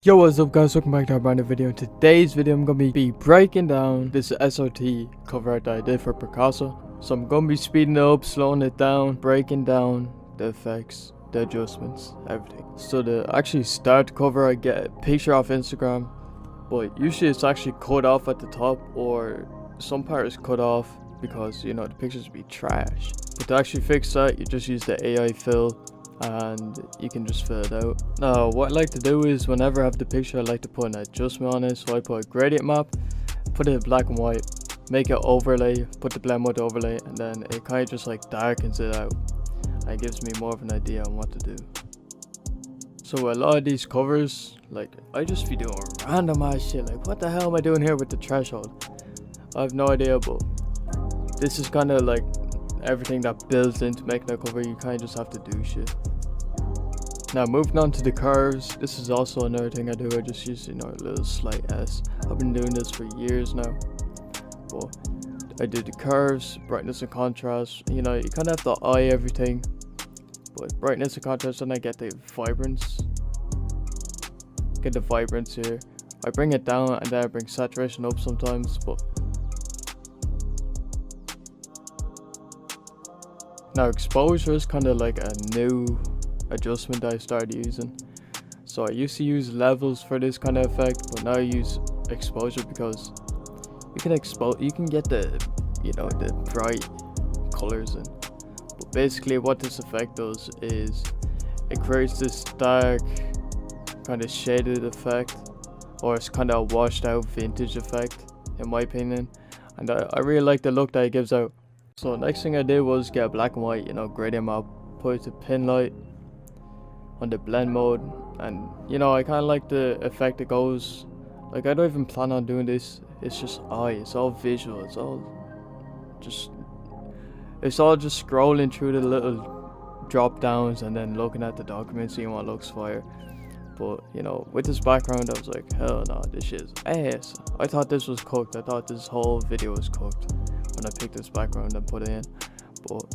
Yo, what's up guys, welcome back to our brand new video. In today's video I'm going to be breaking down this SRT cover art that I did for Percaso. So I'm going to be speeding it up, slowing it down, breaking down the effects, the adjustments, everything. So to actually start the cover I get a picture off Instagram, but usually it's actually cut off at the top, or some part is cut off because you know the pictures be trash. But to actually fix that you just use the AI fill and you can just fill it out. Now what I like to do is whenever I have the picture I like to put an adjustment on it. So I put a gradient map, put it in black and white, make it overlay, put the blend mode overlay, and then it kind of just like darkens it out and it gives me more of an idea on what to do. So a lot of these covers, like I just be doing random ass shit, like what the hell am I doing here with the threshold? I have no idea, but this is kind of like everything that builds into making a cover. You kind of just have to do shit. Now moving on to the curves, this is also another thing I do. I just use, you know, a little slight S. I've been doing this for years now, but I do the curves, brightness and contrast. You know, you kind of have to eye everything, but brightness and contrast, and I get the vibrance. Get the vibrance here. I bring it down and then I bring saturation up sometimes, but now exposure is kind of like a new adjustment that I started using. So I used to use levels for this kind of effect, but now I use exposure because you can get the, you know, the bright colors in. But basically what this effect does is it creates this dark kind of shaded effect, or it's kind of a washed out vintage effect in my opinion, and I really like the look that it gives out. So next thing I did was get black and white, you know, gradient map, put it to pin light on the blend mode, and you know I kind of like the effect it goes. Like I don't even plan on doing this, it's just it's all visual, it's all just scrolling through the little drop downs and then looking at the document, seeing what looks fire. But you know, with this background I was like, hell no, this shit is ass. I thought this was cooked, I thought this whole video was cooked when I picked this background and put it in. But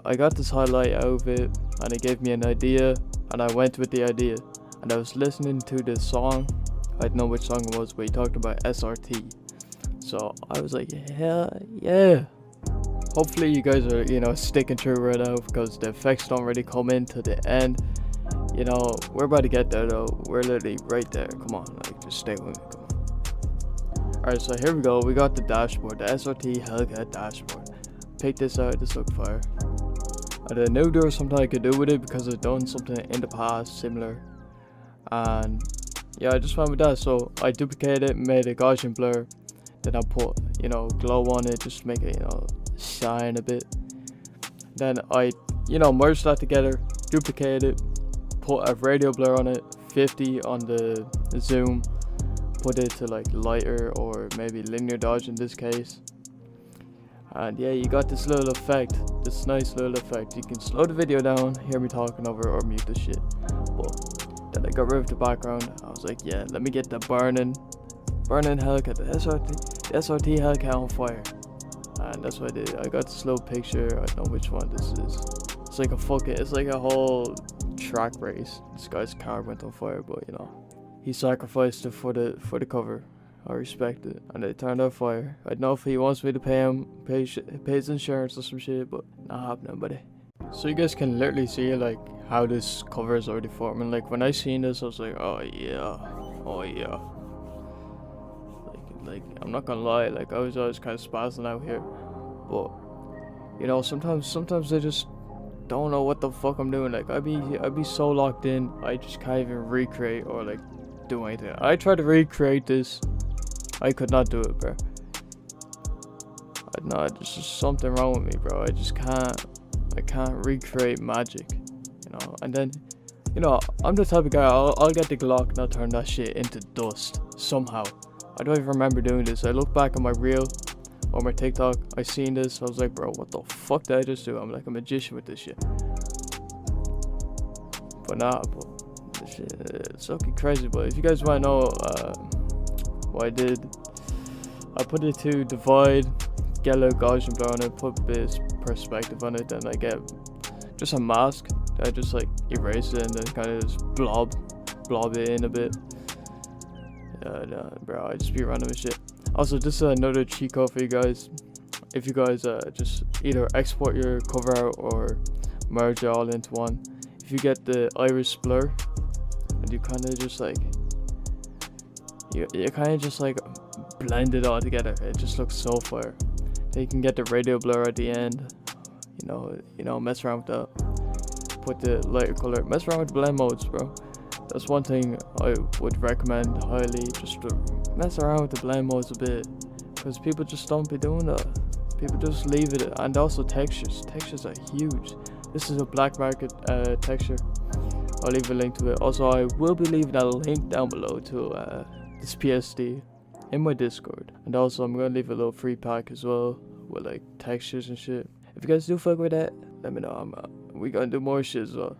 I got this highlight out of it and it gave me an idea, and I went with the idea, and I was listening to this song. I don't know which song it was, but he talked about SRT, so I was like, hell yeah. Hopefully you guys are, you know, sticking through right now, because the effects don't really come in to the end. You know, we're about to get there though, we're literally right there. Come on, like just stay with me, come on. Alright, so here we go. We got the dashboard, the SRT Hellcat dashboard. Pick this out, this look fire. I knew there was something I could do with it because I've done something in the past similar, and yeah, I just went with that. So I duplicated it, made a Gaussian blur, then I put, you know, glow on it just to make it, you know, shine a bit. Then I, you know, merged that together, duplicated it, put a radial blur on it, 50 on the zoom, put it to like lighter or maybe linear dodge in this case, and yeah, you got this little effect, this nice little effect. You can slow the video down, hear me talking over, or mute the shit. But then I got rid of the background. I was like, yeah, let me get the burning Hellcat, the SRT Hellcat on fire, and that's what I did. I got this little picture, I don't know which one this is. It's like it's like a whole track race. This guy's car went on fire, but you know, he sacrificed it for the cover. I respect it, and it turned out fire. I don't know if he wants me to pay his insurance or some shit, but not happening, buddy. So you guys can literally see like how this cover is already forming. Like when I seen this, I was like, oh yeah. Like I'm not gonna lie, like I was always kind of spazzing out here, but you know, sometimes I just don't know what the fuck I'm doing. Like I'd be so locked in, I just can't even recreate or like do anything. I tried to recreate this, I could not do it, bro. I know there's just something wrong with me, bro. I can't recreate magic, you know. And then, you know, I'm the type of guy, I'll get the Glock and I'll turn that shit into dust somehow. I don't even remember doing this. I look back on my reel or my TikTok, I seen this, I was like, bro, what the fuck did I just do? I'm like a magician with this shit. But nah, but this shit, it's looking crazy. But if you guys want to know what I did, I put it to divide, get a little Gaussian blur on it, put a bit of perspective on it, then I get just a mask. I just like erase it and then kind of just blob blob it in a bit. Nah, bro, I just be random and shit. Also, just another cheat code for you guys. If you guys just either export your cover out or merge it all into one, if you get the iris blur and you kind of just like you kind of just like blend it all together, it just looks so fire. Then you can get the radio blur at the end. You know, mess around with that. Put the lighter color. Mess around with blend modes, bro. That's one thing I would recommend highly. Just to mess around with the blend modes a bit, because people just don't be doing that. People just leave it. And also textures. Textures are huge. This is a black market texture. I'll leave a link to it. Also, I will be leaving a link down below to this PSD in my Discord. And also, I'm gonna leave a little free pack as well with like textures and shit. If you guys do fuck with that, let me know. We gonna do more shit as well.